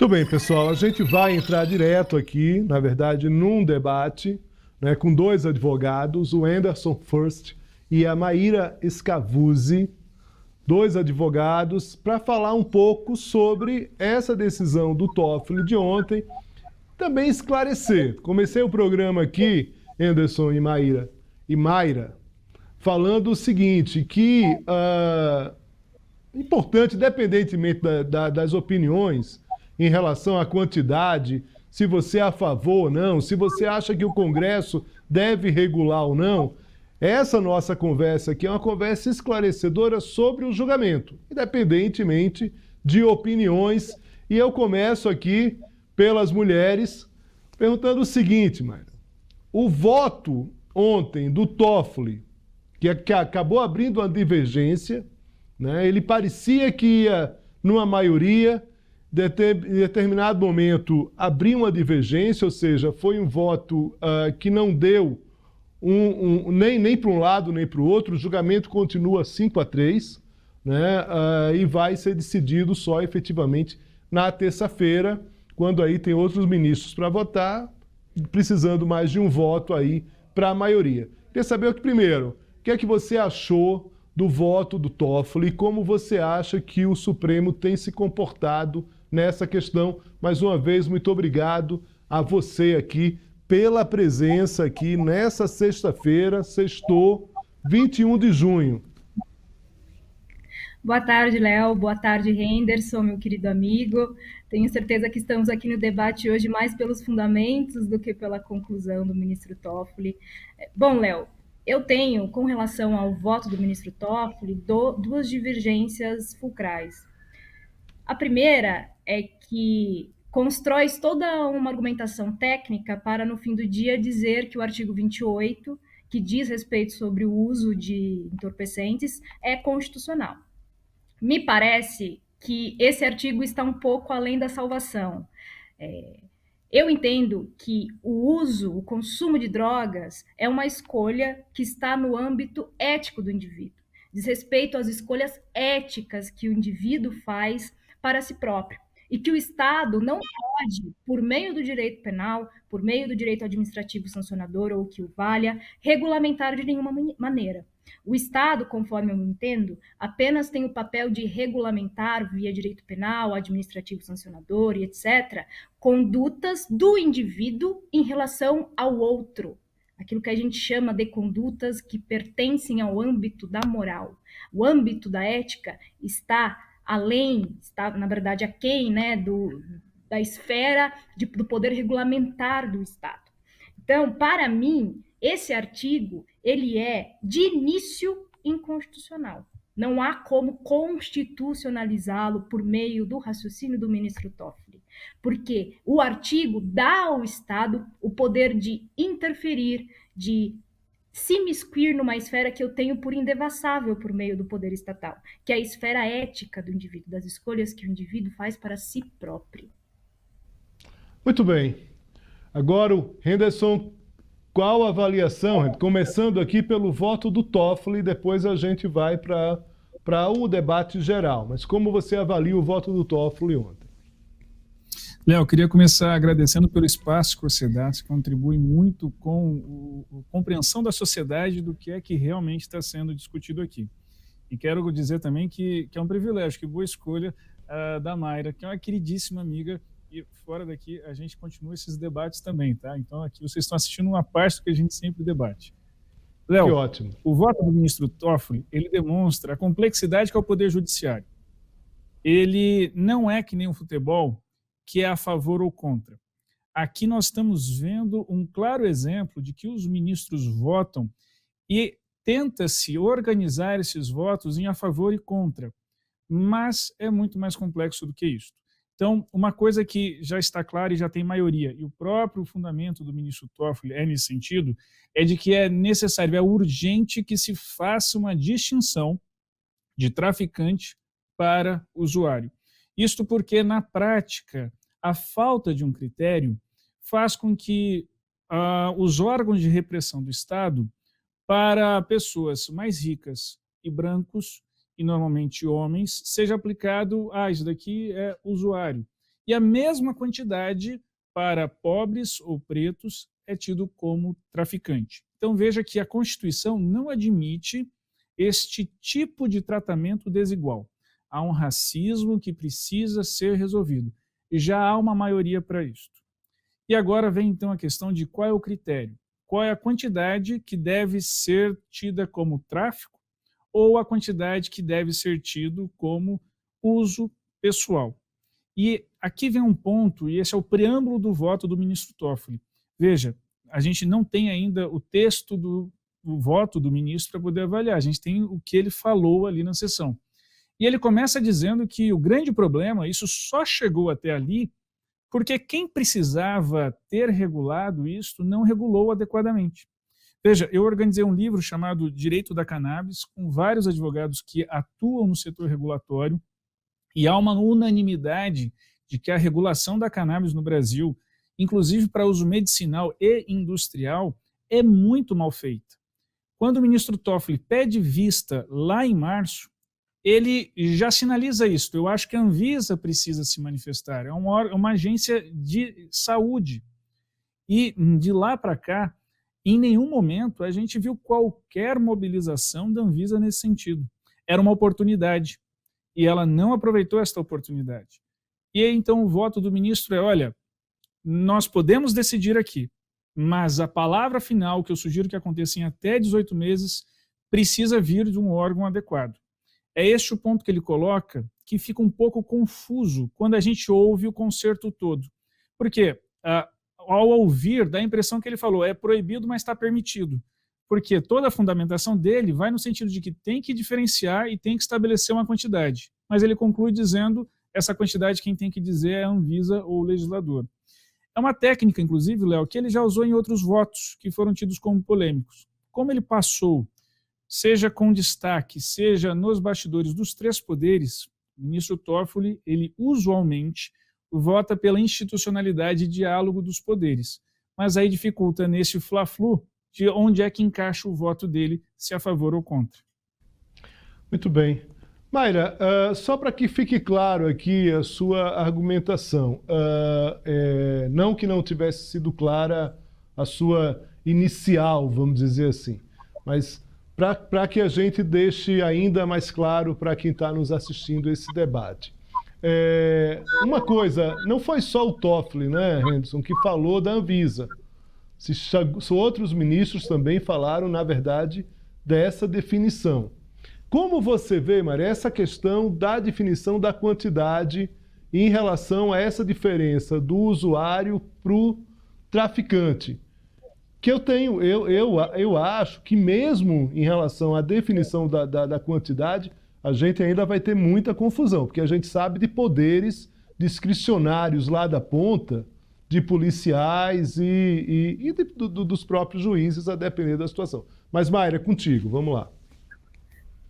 bem, pessoal, a gente vai entrar direto aqui, na verdade, num debate, né, com dois advogados, o Anderson First e a Maíra Scavuzzi, dois advogados, para falar um pouco sobre essa decisão do TOEFL de ontem, também esclarecer. Comecei o programa aqui, Anderson e Mayra, falando o seguinte, que importante, independentemente das opiniões em relação à quantidade, se você é a favor ou não, se você acha que o Congresso deve regular ou não, essa nossa conversa aqui é uma conversa esclarecedora sobre o julgamento, independentemente de opiniões. E eu começo aqui pelas mulheres, perguntando o seguinte, Mayra. O voto ontem do Toffoli, que acabou abrindo uma divergência, né? Ele parecia que ia, numa maioria, em determinado momento, abrir uma divergência, ou seja, foi um voto que não deu nem para um lado nem para o outro, o julgamento continua 5-3, né? E vai ser decidido só efetivamente na terça-feira, quando aí tem outros ministros para votar, precisando mais de um voto aí para a maioria. Queria saber o que, primeiro, o que é que você achou do voto do Toffoli e como você acha que o Supremo tem se comportado nessa questão. Mais uma vez, muito obrigado a você aqui pela presença aqui nessa sexta-feira, sextou, 21 de junho. Boa tarde, Léo. Boa tarde, Henderson, meu querido amigo. Tenho certeza que estamos aqui no debate hoje mais pelos fundamentos do que pela conclusão do ministro Toffoli. Bom, Léo, eu tenho, com relação ao voto do ministro Toffoli, duas divergências fulcrais. A primeira é que constrói toda uma argumentação técnica para, no fim do dia, dizer que o artigo 28, que diz respeito sobre o uso de entorpecentes, é constitucional. Me parece que esse artigo está um pouco além da salvação. Eu entendo que o consumo de drogas é uma escolha que está no âmbito ético do indivíduo, diz respeito às escolhas éticas que o indivíduo faz para si próprio, e que o Estado não pode, por meio do direito penal, por meio do direito administrativo sancionador ou que o valha, regulamentar de nenhuma maneira. O Estado, conforme eu entendo, apenas tem o papel de regulamentar, via direito penal, administrativo sancionador e etc., condutas do indivíduo em relação ao outro. Aquilo que a gente chama de condutas que pertencem ao âmbito da moral. O âmbito da ética está além, está, na verdade, aquém, né, da esfera do poder regulamentar do Estado. Então, para mim, esse artigo, ele é, de início, inconstitucional. Não há como constitucionalizá-lo por meio do raciocínio do ministro Toffoli, porque o artigo dá ao Estado o poder de interferir, de se imiscuir numa esfera que eu tenho por indevassável por meio do poder estatal, que é a esfera ética do indivíduo, das escolhas que o indivíduo faz para si próprio. Muito bem. Agora, o Henderson, qual a avaliação? Começando aqui pelo voto do Toffoli, depois a gente vai para o debate geral. Mas como você avalia o voto do Toffoli ontem? Léo, queria começar agradecendo pelo espaço que você dá, você contribui muito com a compreensão da sociedade do que é que realmente está sendo discutido aqui. E quero dizer também que é um privilégio, que boa escolha da Mayra, que é uma queridíssima amiga, e fora daqui a gente continua esses debates também, tá? Então aqui vocês estão assistindo uma parte do que a gente sempre debate. Léo, que ótimo. O voto do ministro Toffoli, ele demonstra a complexidade que é o Poder Judiciário. Ele não é que nem o futebol, que é a favor ou contra. Aqui nós estamos vendo um claro exemplo de que os ministros votam e tenta-se organizar esses votos em a favor e contra, mas é muito mais complexo do que isso. Então, uma coisa que já está clara e já tem maioria, e o próprio fundamento do ministro Toffoli é nesse sentido, é de que é necessário, é urgente que se faça uma distinção de traficante para usuário. Isto porque, na prática, a falta de um critério faz com que os órgãos de repressão do Estado, para pessoas mais ricas e brancos, e normalmente homens, seja aplicado, isso daqui é usuário. E a mesma quantidade para pobres ou pretos é tido como traficante. Então veja que a Constituição não admite este tipo de tratamento desigual. Há um racismo que precisa ser resolvido e já há uma maioria para isso. E agora vem então a questão de qual é o critério, qual é a quantidade que deve ser tida como tráfico ou a quantidade que deve ser tido como uso pessoal. E aqui vem um ponto, e esse é o preâmbulo do voto do ministro Toffoli. Veja, a gente não tem ainda o texto do voto do ministro para poder avaliar, a gente tem o que ele falou ali na sessão. E ele começa dizendo que o grande problema, isso só chegou até ali, porque quem precisava ter regulado isso não regulou adequadamente. Veja, eu organizei um livro chamado Direito da Cannabis, com vários advogados que atuam no setor regulatório, e há uma unanimidade de que a regulação da cannabis no Brasil, inclusive para uso medicinal e industrial, é muito mal feita. Quando o ministro Toffoli pede vista lá em março, ele já sinaliza isso. Eu acho que a Anvisa precisa se manifestar. É uma agência de saúde. E de lá para cá, em nenhum momento a gente viu qualquer mobilização da Anvisa nesse sentido. Era uma oportunidade. E ela não aproveitou esta oportunidade. E aí, então, o voto do ministro é, olha, nós podemos decidir aqui, mas a palavra final, que eu sugiro que aconteça em até 18 meses, precisa vir de um órgão adequado. É este o ponto que ele coloca, que fica um pouco confuso quando a gente ouve o concerto todo. Porque, ao ouvir, dá a impressão que ele falou, é proibido, mas está permitido. Porque toda a fundamentação dele vai no sentido de que tem que diferenciar e tem que estabelecer uma quantidade. Mas ele conclui dizendo essa quantidade quem tem que dizer é a Anvisa ou o legislador. É uma técnica, inclusive, Léo, que ele já usou em outros votos que foram tidos como polêmicos. Como ele passou, seja com destaque, seja nos bastidores dos três poderes, o ministro Toffoli, ele usualmente vota pela institucionalidade e diálogo dos poderes. Mas aí dificulta nesse fla-flu de onde é que encaixa o voto dele, se a favor ou contra. Muito bem. Mayra, só para que fique claro aqui a sua argumentação, não que não tivesse sido clara a sua inicial, vamos dizer assim, mas para que a gente deixe ainda mais claro para quem está nos assistindo esse debate. Uma coisa, não foi só o Toffoli, né, Henderson, que falou da Anvisa. Outros ministros também falaram, na verdade, dessa definição. Como você vê, Maria, essa questão da definição da quantidade em relação a essa diferença do usuário para o traficante? Que eu acho que mesmo em relação à definição da quantidade, a gente ainda vai ter muita confusão, porque a gente sabe de poderes discricionários lá da ponta, de policiais e dos próprios juízes, a depender da situação. Mas, Mayra, contigo, vamos lá.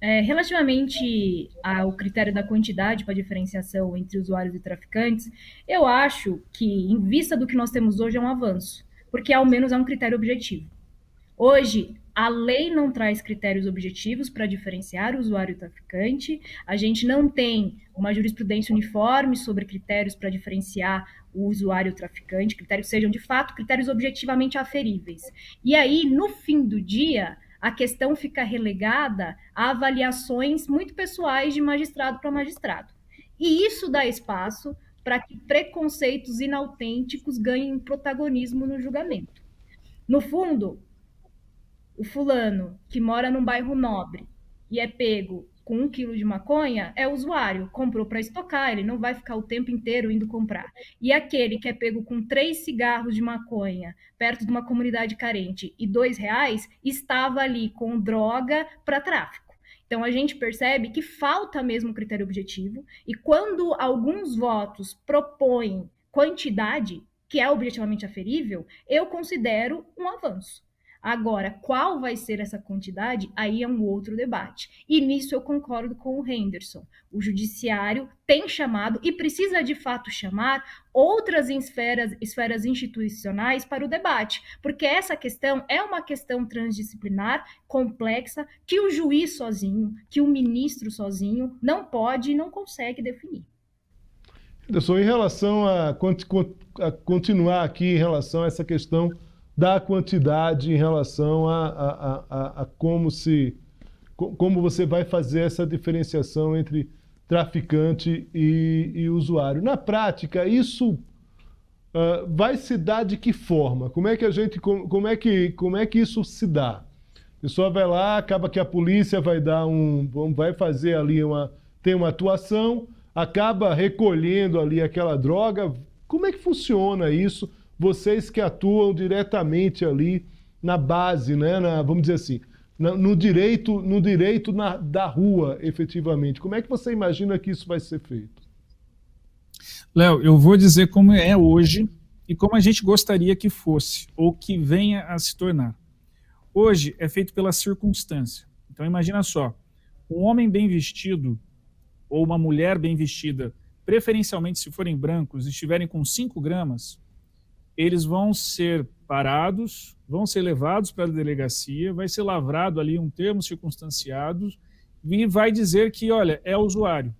Relativamente ao critério da quantidade para diferenciação entre usuários e traficantes, eu acho que, em vista do que nós temos hoje, é um avanço, porque ao menos é um critério objetivo. Hoje, a lei não traz critérios objetivos para diferenciar o usuário e o traficante, a gente não tem uma jurisprudência uniforme sobre critérios para diferenciar o usuário e o traficante, critérios que sejam, de fato, critérios objetivamente aferíveis. E aí, no fim do dia, a questão fica relegada a avaliações muito pessoais de magistrado para magistrado. E isso dá espaço para que preconceitos inautênticos ganhem protagonismo no julgamento. No fundo, o fulano que mora num bairro nobre e é pego com 1 quilo de maconha é usuário, comprou para estocar, ele não vai ficar o tempo inteiro indo comprar. E aquele que é pego com 3 cigarros de maconha perto de uma comunidade carente e R$ 2 estava ali com droga para tráfico. Então a gente percebe que falta mesmo critério objetivo, e quando alguns votos propõem quantidade, que é objetivamente aferível, eu considero um avanço. Agora, qual vai ser essa quantidade? Aí é um outro debate. E nisso eu concordo com o Henderson. O judiciário tem chamado, e precisa de fato chamar, outras esferas institucionais para o debate, porque essa questão é uma questão transdisciplinar, complexa, que o juiz sozinho, que o ministro sozinho não pode e não consegue definir. Eu sou em relação a continuar aqui em relação a essa questão da quantidade, em relação a como você vai fazer essa diferenciação entre traficante e usuário. Na prática, isso vai se dar de que forma? Como é que como é que isso se dá? A pessoa vai lá, acaba que a polícia vai fazer ali tem uma atuação, acaba recolhendo ali aquela droga. Como é que funciona isso? Vocês que atuam diretamente ali na base, né? Vamos dizer assim, no direito da rua, efetivamente. Como é que você imagina que isso vai ser feito? Léo, eu vou dizer como é hoje e como a gente gostaria que fosse, ou que venha a se tornar. Hoje é feito pela circunstância. Então imagina só, um homem bem vestido ou uma mulher bem vestida, preferencialmente se forem brancos, estiverem com 5 gramas, eles vão ser parados, vão ser levados para a delegacia, vai ser lavrado ali um termo circunstanciado e vai dizer que, olha, é usuário.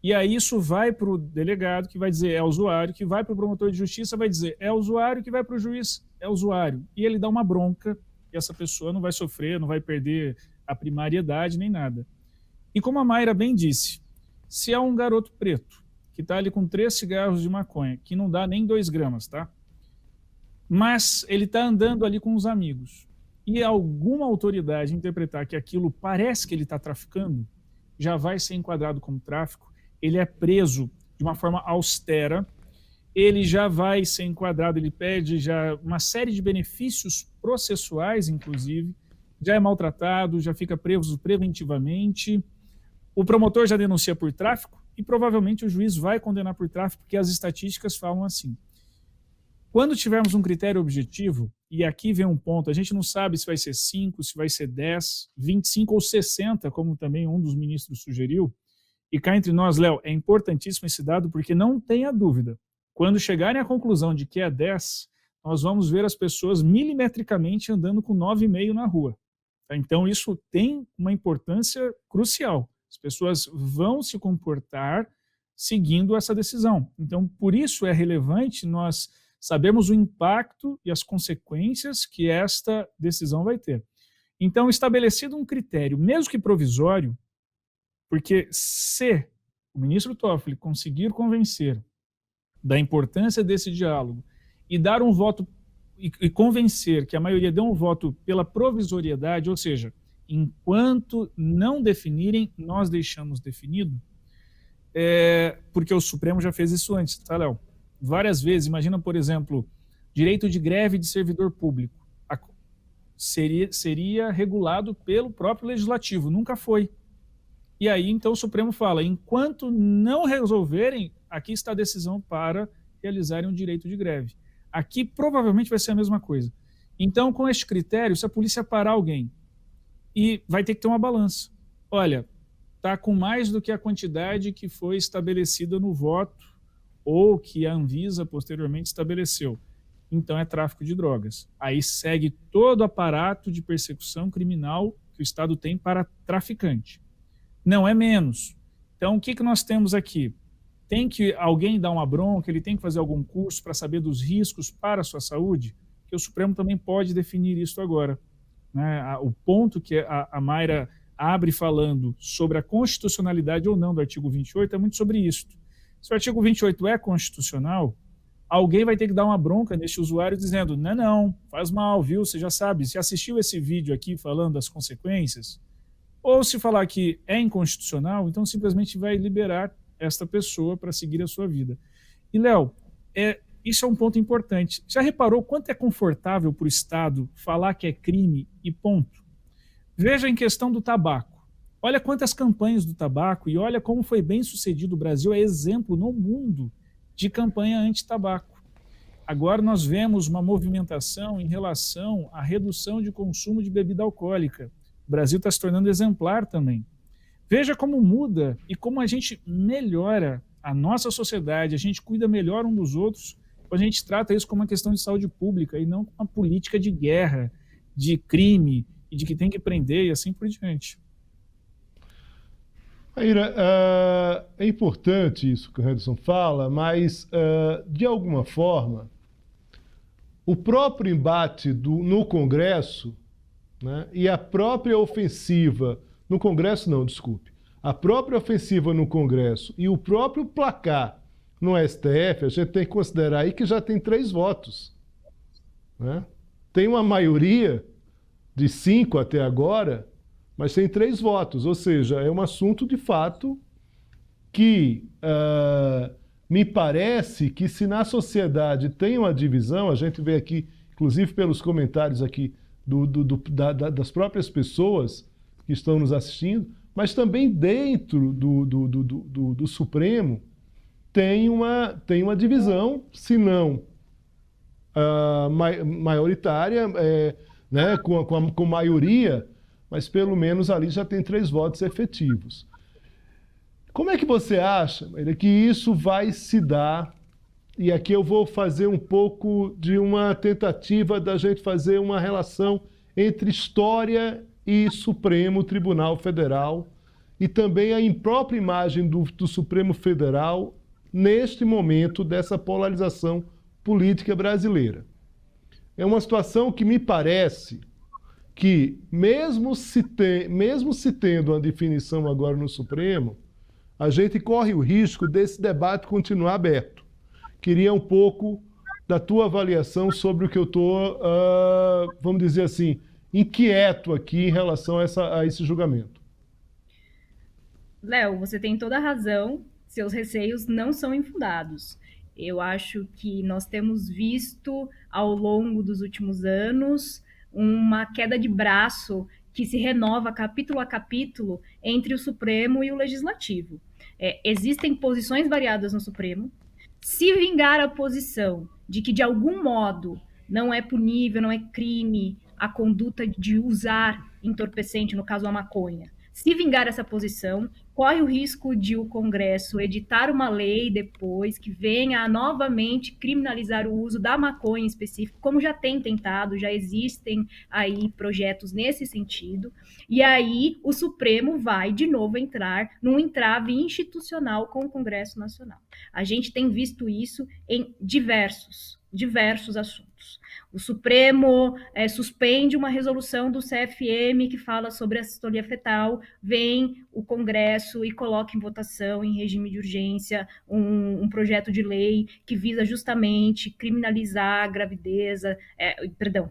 E aí isso vai para o delegado, que vai dizer é usuário, que vai para o promotor de justiça, vai dizer é usuário, que vai para o juiz, é usuário. E ele dá uma bronca, e essa pessoa não vai sofrer, não vai perder a primariedade nem nada. E como a Mayra bem disse, se é um garoto preto, que está ali com 3 cigarros de maconha, que não dá nem 2 gramas, tá? Mas ele está andando ali com os amigos, e alguma autoridade interpretar que aquilo parece que ele está traficando, já vai ser enquadrado como tráfico, ele é preso de uma forma austera, ele já vai ser enquadrado, ele pede já uma série de benefícios processuais, inclusive, já é maltratado, já fica preso preventivamente, o promotor já denuncia por tráfico e provavelmente o juiz vai condenar por tráfico, porque as estatísticas falam assim. Quando tivermos um critério objetivo, e aqui vem um ponto, a gente não sabe se vai ser 5, se vai ser 10, 25 ou 60, como também um dos ministros sugeriu, e cá entre nós, Léo, é importantíssimo esse dado, porque não tenha dúvida, quando chegarem à conclusão de que é 10, nós vamos ver as pessoas milimetricamente andando com 9,5 na rua. Então isso tem uma importância crucial. As pessoas vão se comportar seguindo essa decisão. Então, por isso é relevante nós sabermos o impacto e as consequências que esta decisão vai ter. Então, estabelecido um critério, mesmo que provisório, porque se o ministro Toffoli conseguir convencer da importância desse diálogo e dar um voto e convencer que a maioria dê um voto pela provisoriedade, ou seja, enquanto não definirem, nós deixamos definido, porque o Supremo já fez isso antes, tá, Léo? Várias vezes, imagina, por exemplo, direito de greve de servidor público. Seria regulado pelo próprio Legislativo, nunca foi. E aí, então, o Supremo fala, enquanto não resolverem, aqui está a decisão para realizarem um direito de greve. Aqui provavelmente vai ser a mesma coisa. Então, com este critério, se a polícia parar alguém, e vai ter que ter uma balança. Olha, está com mais do que a quantidade que foi estabelecida no voto ou que a Anvisa posteriormente estabeleceu. Então é tráfico de drogas. Aí segue todo o aparato de persecução criminal que o Estado tem para traficante. Não é menos. Então o que nós temos aqui? Tem que alguém dar uma bronca, ele tem que fazer algum curso para saber dos riscos para a sua saúde? Que o Supremo também pode definir isso agora. Né? O ponto que a Mayra abre falando sobre a constitucionalidade ou não do artigo 28 é muito sobre isso. Se o artigo 28 é constitucional, alguém vai ter que dar uma bronca neste usuário dizendo, não, faz mal, viu? Você já sabe, se assistiu esse vídeo aqui falando das consequências, ou se falar que é inconstitucional, então simplesmente vai liberar esta pessoa para seguir a sua vida. E, Léo, isso é um ponto importante. Já reparou quanto é confortável para o Estado falar que é crime e ponto? Veja em questão do tabaco. Olha quantas campanhas do tabaco e olha como foi bem sucedido. O Brasil é exemplo no mundo de campanha anti-tabaco. Agora nós vemos uma movimentação em relação à redução de consumo de bebida alcoólica. O Brasil está se tornando exemplar também. Veja como muda e como a gente melhora a nossa sociedade, a gente cuida melhor um dos outros, a gente trata isso como uma questão de saúde pública e não como uma política de guerra, de crime e de que tem que prender e assim por diante. Aira, é importante isso que o Henderson fala, mas, de alguma forma, o próprio embate no Congresso, né, e a própria ofensiva, no Congresso não, desculpe, a própria ofensiva no Congresso e o próprio placar no STF, a gente tem que considerar aí que já tem 3 votos. Né? Tem uma maioria de 5 até agora, mas tem 3 votos, ou seja, é um assunto de fato que me parece que se na sociedade tem uma divisão, a gente vê aqui, inclusive pelos comentários aqui das próprias pessoas que estão nos assistindo, mas também dentro do Supremo tem uma divisão, se não maioritária, né, com maioria, mas pelo menos ali já tem 3 votos efetivos. Como é que você acha, Maíra, que isso vai se dar? E aqui eu vou fazer um pouco de uma tentativa da gente fazer uma relação entre história e Supremo Tribunal Federal e também a própria imagem do Supremo Federal neste momento dessa polarização política brasileira. É uma situação que me parece que, mesmo se tendo uma definição agora no Supremo, a gente corre o risco desse debate continuar aberto. Queria um pouco da tua avaliação sobre o que eu estou, vamos dizer assim, inquieto aqui em relação a esse julgamento. Léo, você tem toda a razão, seus receios não são infundados. Eu acho que nós temos visto ao longo dos últimos anos uma queda de braço que se renova capítulo a capítulo entre o Supremo e o Legislativo. Existem posições variadas no Supremo. Se vingar a posição de que, de algum modo, não é punível, não é crime a conduta de usar entorpecente, no caso a maconha, se vingar essa posição, corre o risco de o Congresso editar uma lei depois que venha a novamente criminalizar o uso da maconha em específico, como já tem tentado, já existem aí projetos nesse sentido, e aí o Supremo vai de novo entrar num entrave institucional com o Congresso Nacional. A gente tem visto isso em diversos assuntos. O Supremo suspende uma resolução do CFM que fala sobre a sistolia fetal, vem o Congresso e coloca em votação, em regime de urgência, um projeto de lei que visa justamente criminalizar a gravidez,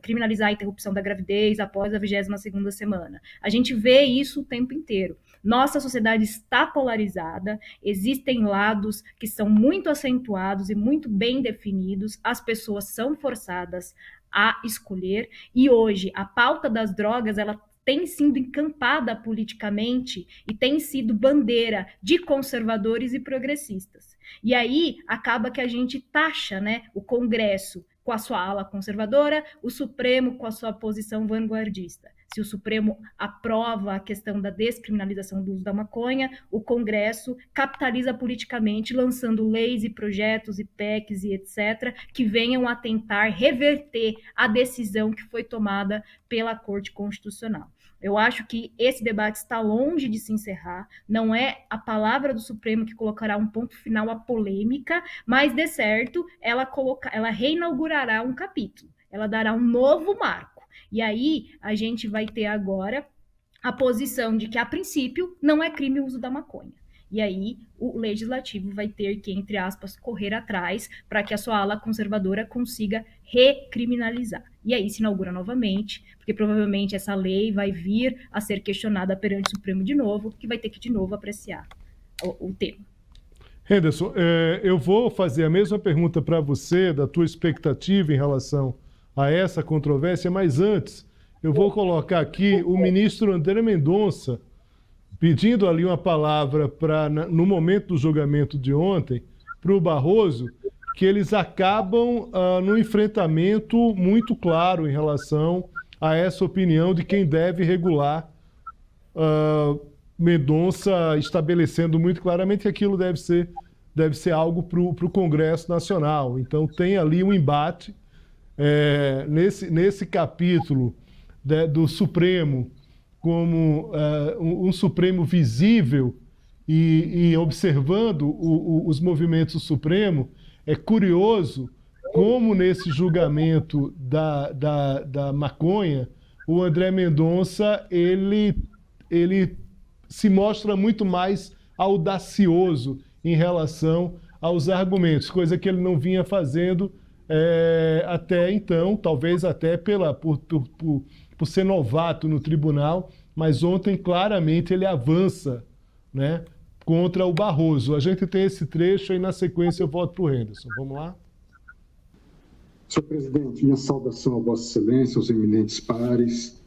criminalizar a interrupção da gravidez após a 22ª semana. A gente vê isso o tempo inteiro. Nossa sociedade está polarizada, existem lados que são muito acentuados e muito bem definidos, as pessoas são forçadas a escolher, e hoje a pauta das drogas, ela tem sido encampada politicamente e tem sido bandeira de conservadores e progressistas. E aí acaba que a gente taxa, né, o Congresso com a sua ala conservadora, o Supremo com a sua posição vanguardista. Se o Supremo aprova a questão da descriminalização do uso da maconha, o Congresso capitaliza politicamente, lançando leis e projetos e PECs e etc., que venham a tentar reverter a decisão que foi tomada pela Corte Constitucional. Eu acho que esse debate está longe de se encerrar, não é a palavra do Supremo que colocará um ponto final à polêmica, mas, de certo, ela reinaugurará um capítulo, ela dará um novo marco. E aí a gente vai ter agora a posição de que, a princípio, não é crime o uso da maconha. E aí o Legislativo vai ter que, entre aspas, correr atrás para que a sua ala conservadora consiga recriminalizar. E aí se inaugura novamente, porque provavelmente essa lei vai vir a ser questionada perante o Supremo de novo, que vai ter que de novo apreciar o tema. Henderson, eu vou fazer a mesma pergunta para você, da tua expectativa em relação a essa controvérsia, mas antes eu vou colocar aqui o ministro André Mendonça pedindo ali uma palavra no momento do julgamento de ontem para o Barroso, que eles acabam num enfrentamento muito claro em relação a essa opinião de quem deve regular. Mendonça estabelecendo muito claramente que aquilo deve ser algo para o Congresso Nacional. Então tem ali um embate nesse capítulo do Supremo, como um Supremo visível e observando os movimentos do Supremo, é curioso como nesse julgamento da maconha, o André Mendonça, ele se mostra muito mais audacioso em relação aos argumentos, coisa que ele não vinha fazendo até então, talvez até por ser novato no tribunal, mas ontem claramente ele avança, né, contra o Barroso. A gente tem esse trecho e na sequência eu volto para o Henderson. Vamos lá? Senhor presidente, minha saudação a Vossa Excelência, aos eminentes pares,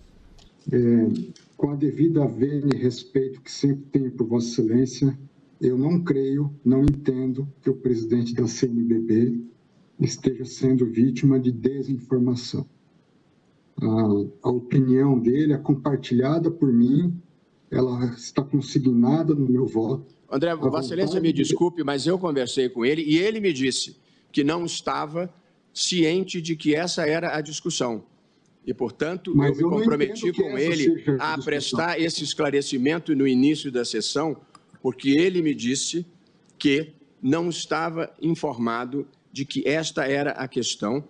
com a devida vênia e respeito que sempre tenho por Vossa Excelência, eu não creio, não entendo que o presidente da CNBB esteja sendo vítima de desinformação. A opinião dele é compartilhada por mim, ela está consignada no meu voto. André, Vossa Excelência me desculpe, mas eu conversei com ele e ele me disse que não estava ciente de que essa era a discussão. E, portanto, eu me comprometi com ele a prestar esse esclarecimento no início da sessão, porque ele me disse que não estava informado de que esta era a questão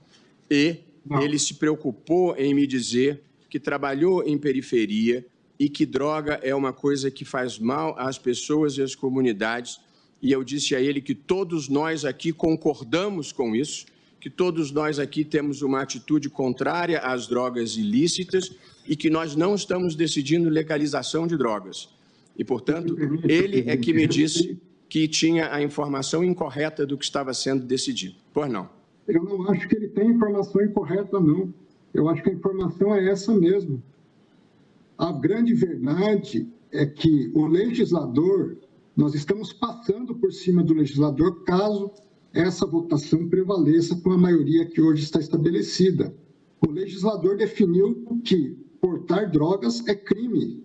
e ele se preocupou em me dizer que trabalhou em periferia e que droga é uma coisa que faz mal às pessoas e às comunidades. E eu disse a ele que todos nós aqui concordamos com isso, que todos nós aqui temos uma atitude contrária às drogas ilícitas e que nós não estamos decidindo legalização de drogas. E, portanto, ele é que me disse que tinha a informação incorreta do que estava sendo decidido. Pois não? Eu não acho que ele tem informação incorreta, não. Eu acho que a informação é essa mesmo. A grande verdade é que o legislador, nós estamos passando por cima do legislador caso essa votação prevaleça com a maioria que hoje está estabelecida. O legislador definiu que portar drogas é crime.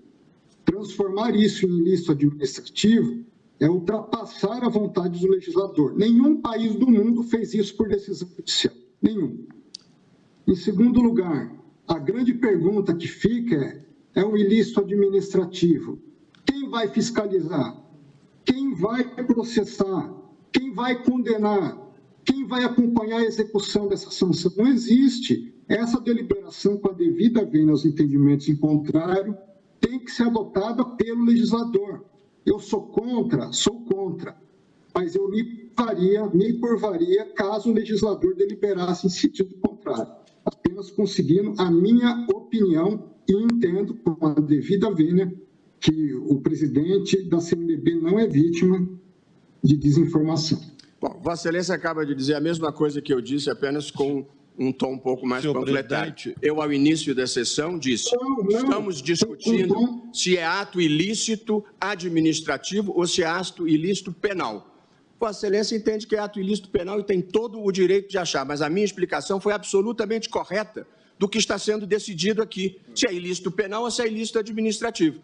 Transformar isso em ilícito administrativo é ultrapassar a vontade do legislador. Nenhum país do mundo fez isso por decisão judicial. Nenhum. Em segundo lugar, a grande pergunta que fica é um ilícito administrativo. Quem vai fiscalizar? Quem vai processar? Quem vai condenar? Quem vai acompanhar a execução dessa sanção? Não existe. Essa deliberação, com a devida vênia aos entendimentos em contrário, tem que ser adotada pelo legislador. Eu sou contra, mas eu me curvaria caso o legislador deliberasse em sentido contrário, apenas conseguindo a minha opinião e entendo, com a devida vênia, que o presidente da CNBB não é vítima de desinformação. Bom, Vossa Excelência acaba de dizer a mesma coisa que eu disse, apenas com um tom um pouco mais panfletário. Eu, ao início da sessão, disse, estamos discutindo se é ato ilícito administrativo ou se é ato ilícito penal. Vossa Excelência entende que é ato ilícito penal e tem todo o direito de achar, mas a minha explicação foi absolutamente correta do que está sendo decidido aqui, se é ilícito penal ou se é ilícito administrativo.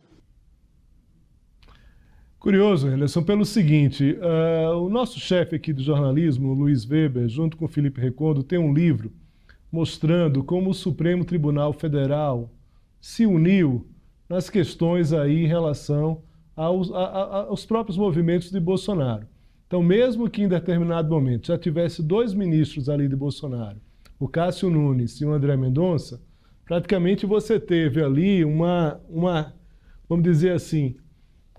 Curioso, Henderson, pelo seguinte, o nosso chefe aqui do jornalismo, Luiz Weber, junto com o Felipe Recondo, tem um livro mostrando como o Supremo Tribunal Federal se uniu nas questões aí em relação aos próprios movimentos de Bolsonaro. Então, mesmo que em determinado momento já tivesse dois ministros ali de Bolsonaro, o Cássio Nunes e o André Mendonça, praticamente você teve ali uma vamos dizer assim,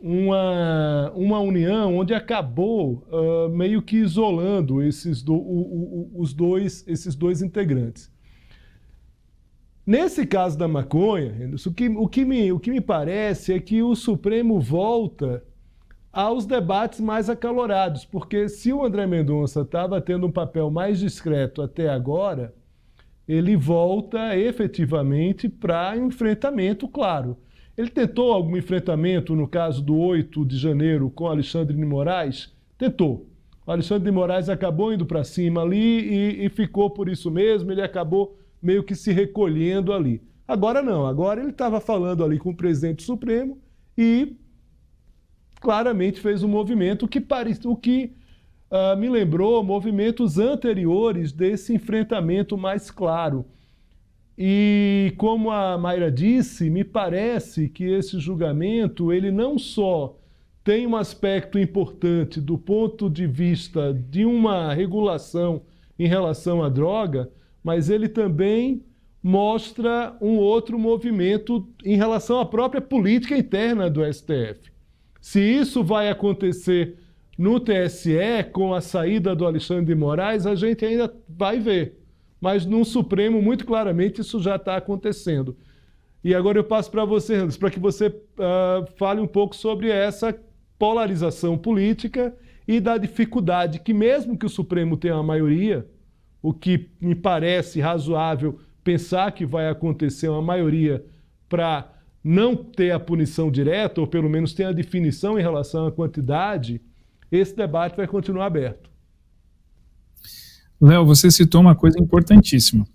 uma união onde acabou meio que isolando esses dois integrantes. Nesse caso da maconha, o que me parece é que o Supremo volta aos debates mais acalorados, porque se o André Mendonça estava tendo um papel mais discreto até agora, ele volta efetivamente para enfrentamento, claro. Ele tentou algum enfrentamento no caso do 8 de janeiro com Alexandre de Moraes? Tentou. O Alexandre de Moraes acabou indo para cima ali e ficou por isso mesmo, ele acabou meio que se recolhendo ali. Agora não, agora ele estava falando ali com o presidente Supremo e claramente fez um movimento que me lembrou movimentos anteriores desse enfrentamento mais claro. E como a Mayra disse, me parece que esse julgamento, ele não só tem um aspecto importante do ponto de vista de uma regulação em relação à droga, mas ele também mostra um outro movimento em relação à própria política interna do STF. Se isso vai acontecer no TSE, com a saída do Alexandre de Moraes, a gente ainda vai ver. Mas no Supremo, muito claramente, isso já está acontecendo. E agora eu passo para você, Anderson, para que você fale um pouco sobre essa polarização política e da dificuldade que, mesmo que o Supremo tenha uma maioria, o que me parece razoável pensar que vai acontecer uma maioria para não ter a punição direta, ou pelo menos ter a definição em relação à quantidade, esse debate vai continuar aberto. Léo, você citou uma coisa importantíssima.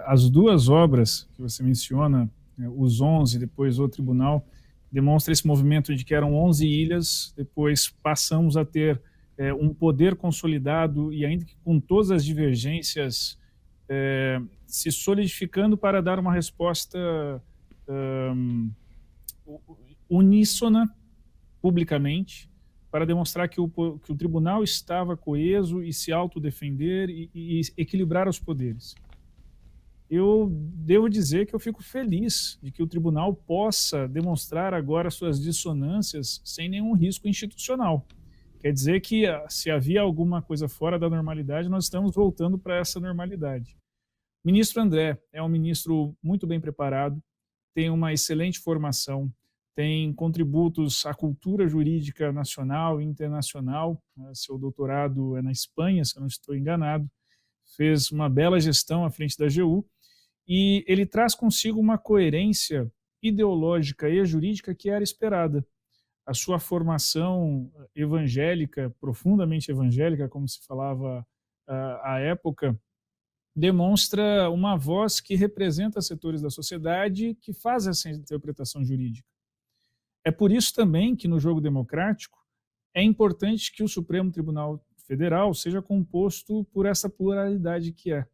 As duas obras que você menciona, os 11, depois o tribunal, demonstra esse movimento de que eram 11 ilhas, depois passamos a ter um poder consolidado e ainda que com todas as divergências se solidificando para dar uma resposta uníssona publicamente, para demonstrar que o tribunal estava coeso e se autodefender e equilibrar os poderes. Eu devo dizer que eu fico feliz de que o tribunal possa demonstrar agora suas dissonâncias sem nenhum risco institucional. Quer dizer que se havia alguma coisa fora da normalidade, nós estamos voltando para essa normalidade. O ministro André é um ministro muito bem preparado, tem uma excelente formação, tem contributos à cultura jurídica nacional e internacional. Seu doutorado é na Espanha, se eu não estou enganado. Fez uma bela gestão à frente da AGU e ele traz consigo uma coerência ideológica e jurídica que era esperada. A sua formação evangélica, profundamente evangélica, como se falava à época, demonstra uma voz que representa setores da sociedade que faz essa interpretação jurídica. É por isso também que no jogo democrático é importante que o Supremo Tribunal Federal seja composto por essa pluralidade que é.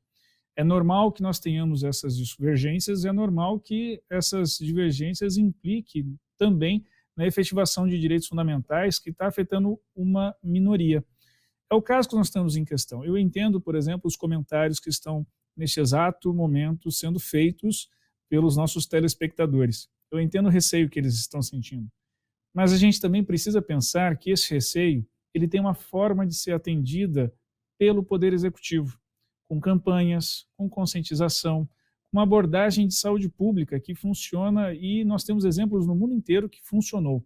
É normal que nós tenhamos essas divergências, é normal que essas divergências impliquem também na efetivação de direitos fundamentais que está afetando uma minoria. É o caso que nós estamos em questão. Eu entendo, por exemplo, os comentários que estão neste exato momento sendo feitos pelos nossos telespectadores. Eu entendo o receio que eles estão sentindo. Mas a gente também precisa pensar que esse receio ele tem uma forma de ser atendida pelo Poder Executivo, com campanhas, com conscientização, uma abordagem de saúde pública que funciona e nós temos exemplos no mundo inteiro que funcionou.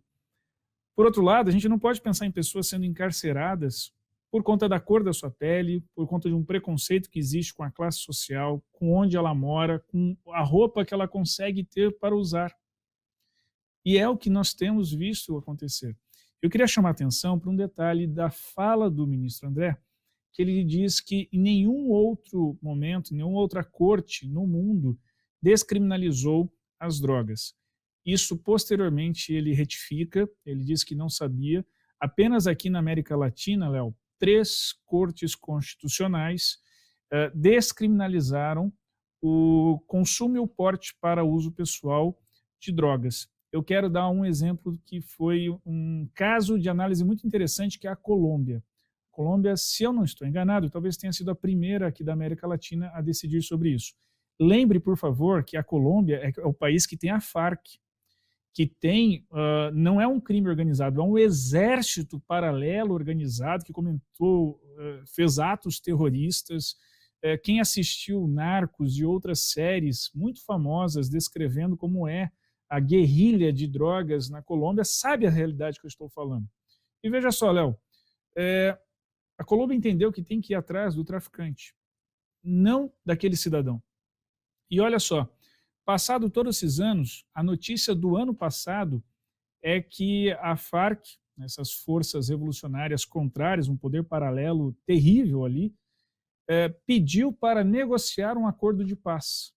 Por outro lado, a gente não pode pensar em pessoas sendo encarceradas por conta da cor da sua pele, por conta de um preconceito que existe com a classe social, com onde ela mora, com a roupa que ela consegue ter para usar. E é o que nós temos visto acontecer. Eu queria chamar a atenção para um detalhe da fala do ministro André, que ele diz que em nenhum outro momento, nenhuma outra corte no mundo descriminalizou as drogas. Isso, posteriormente, ele retifica, ele diz que não sabia. Apenas aqui na América Latina, Léo, 3 cortes constitucionais descriminalizaram o consumo e o porte para uso pessoal de drogas. Eu quero dar um exemplo que foi um caso de análise muito interessante, que é a Colômbia. A Colômbia, se eu não estou enganado, talvez tenha sido a primeira aqui da América Latina a decidir sobre isso. Lembre, por favor, que a Colômbia é o país que tem a Farc, que tem, não é um crime organizado, é um exército paralelo organizado que fez atos terroristas. Quem assistiu Narcos e outras séries muito famosas descrevendo como é a guerrilha de drogas na Colômbia sabe a realidade que eu estou falando. E veja só, Léo, a Colômbia entendeu que tem que ir atrás do traficante, não daquele cidadão. E olha só, passado todos esses anos, a notícia do ano passado é que a Farc, essas forças revolucionárias contrárias, um poder paralelo terrível ali, pediu para negociar um acordo de paz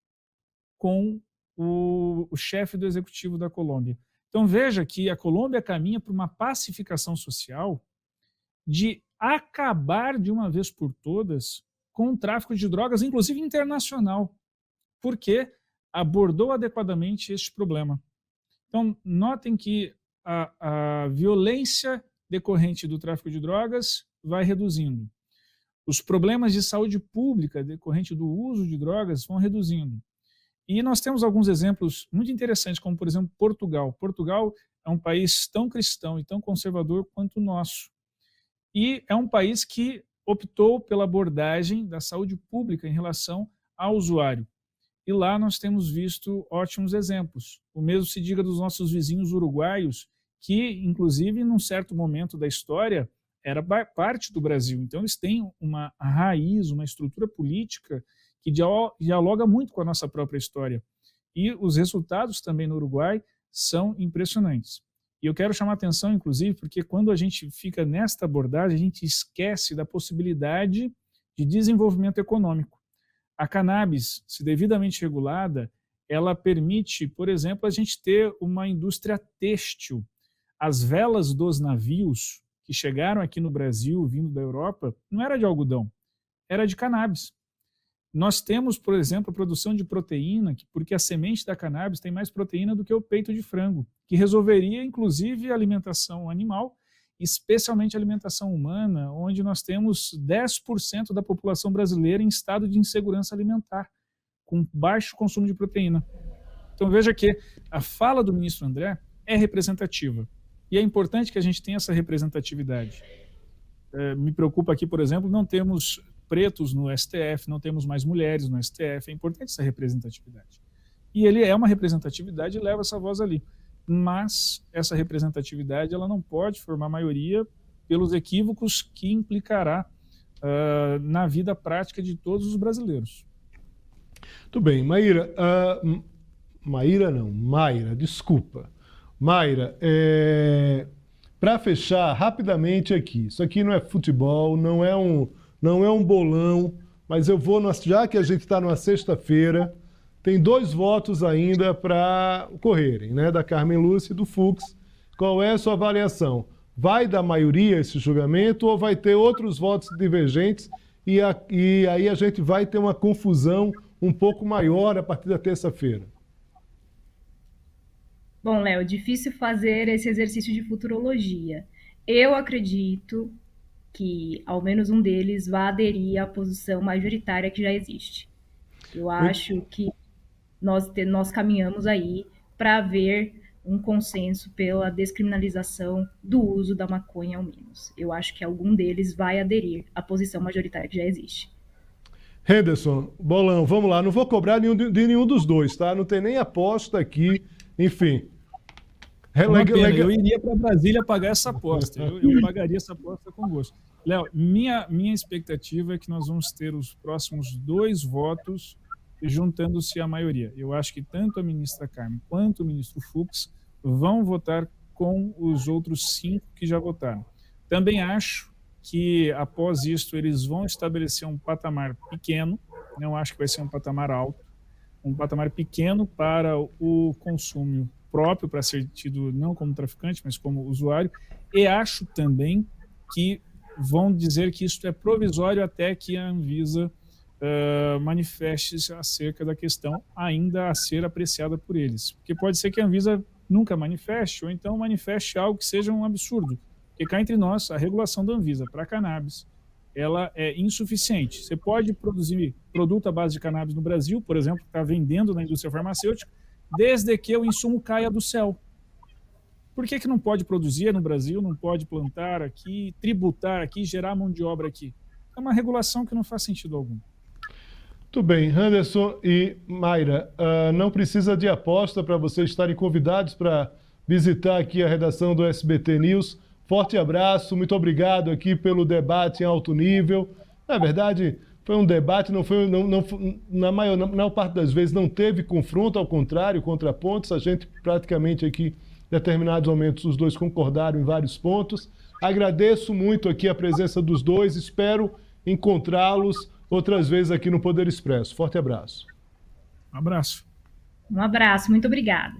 com o chefe do executivo da Colômbia. Então veja que a Colômbia caminha para uma pacificação social de acabar de uma vez por todas com o tráfico de drogas, inclusive internacional, porque abordou adequadamente este problema. Então notem que a violência decorrente do tráfico de drogas vai reduzindo. Os problemas de saúde pública decorrente do uso de drogas vão reduzindo. E nós temos alguns exemplos muito interessantes, como, por exemplo, Portugal. Portugal é um país tão cristão e tão conservador quanto o nosso. E é um país que optou pela abordagem da saúde pública em relação ao usuário. E lá nós temos visto ótimos exemplos. O mesmo se diga dos nossos vizinhos uruguaios, que, inclusive, num certo momento da história, era parte do Brasil. Então, eles têm uma raiz, uma estrutura política que dialoga muito com a nossa própria história. E os resultados também no Uruguai são impressionantes. E eu quero chamar a atenção, inclusive, porque quando a gente fica nesta abordagem, a gente esquece da possibilidade de desenvolvimento econômico. A cannabis, se devidamente regulada, ela permite, por exemplo, a gente ter uma indústria têxtil. As velas dos navios que chegaram aqui no Brasil, vindo da Europa, não era de algodão, era de cannabis. Nós temos, por exemplo, a produção de proteína, porque a semente da cannabis tem mais proteína do que o peito de frango, que resolveria, inclusive, a alimentação animal, especialmente a alimentação humana, onde nós temos 10% da população brasileira em estado de insegurança alimentar, com baixo consumo de proteína. Então veja que a fala do ministro André é representativa. E é importante que a gente tenha essa representatividade. Me preocupa aqui, por exemplo, não temos pretos no STF, não temos mais mulheres no STF, é importante essa representatividade. E ele é uma representatividade e leva essa voz ali. Mas essa representatividade ela não pode formar maioria pelos equívocos que implicará na vida prática de todos os brasileiros. Muito bem, Maíra. Mayra, desculpa. Mayra, para fechar rapidamente aqui, isso aqui não é futebol, não é um bolão, mas eu vou, já que a gente está numa sexta-feira, tem 2 votos ainda para ocorrerem, né? Da Carmen Lúcia e do Fux. Qual é a sua avaliação? Vai dar maioria esse julgamento ou vai ter outros votos divergentes e aí a gente vai ter uma confusão um pouco maior a partir da terça-feira? Bom, Léo, difícil fazer esse exercício de futurologia. Eu acredito que ao menos um deles vai aderir à posição majoritária que já existe. Eu acho que nós caminhamos aí para haver um consenso pela descriminalização do uso da maconha ao menos. Eu acho que algum deles vai aderir à posição majoritária que já existe. Henderson, bolão, vamos lá. Não vou cobrar de nenhum dos dois, tá? Não tem nem aposta aqui. Enfim. Eu iria para Brasília pagar essa aposta. Eu pagaria essa aposta com gosto. Léo, minha expectativa é que nós vamos ter os próximos 2 votos juntando-se à maioria. Eu acho que tanto a ministra Carmen quanto o ministro Fux vão votar com os outros 5 que já votaram. Também acho que, após isso, eles vão estabelecer um patamar pequeno, não acho que vai ser um patamar alto, um patamar pequeno para o consumo próprio, para ser tido não como traficante, mas como usuário, e acho também que vão dizer que isso é provisório até que a Anvisa manifeste-se acerca da questão ainda a ser apreciada por eles. Porque pode ser que a Anvisa nunca manifeste, ou então manifeste algo que seja um absurdo. Porque cá entre nós, a regulação da Anvisa para cannabis, ela é insuficiente. Você pode produzir produto à base de cannabis no Brasil, por exemplo, que está vendendo na indústria farmacêutica, desde que o insumo caia do céu. Por que não pode produzir no Brasil, não pode plantar aqui, tributar aqui, gerar mão de obra aqui? É uma regulação que não faz sentido algum. Muito bem, Henderson e Mayra, não precisa de aposta para vocês estarem convidados para visitar aqui a redação do SBT News. Forte abraço, muito obrigado aqui pelo debate em alto nível. Na verdade, foi um debate, na maior parte das vezes não teve confronto, ao contrário, contrapontos. A gente praticamente aqui, em determinados momentos, os dois concordaram em vários pontos. Agradeço muito aqui a presença dos dois, espero encontrá-los outras vezes aqui no Poder Expresso. Forte abraço. Um abraço. Um abraço, muito obrigada.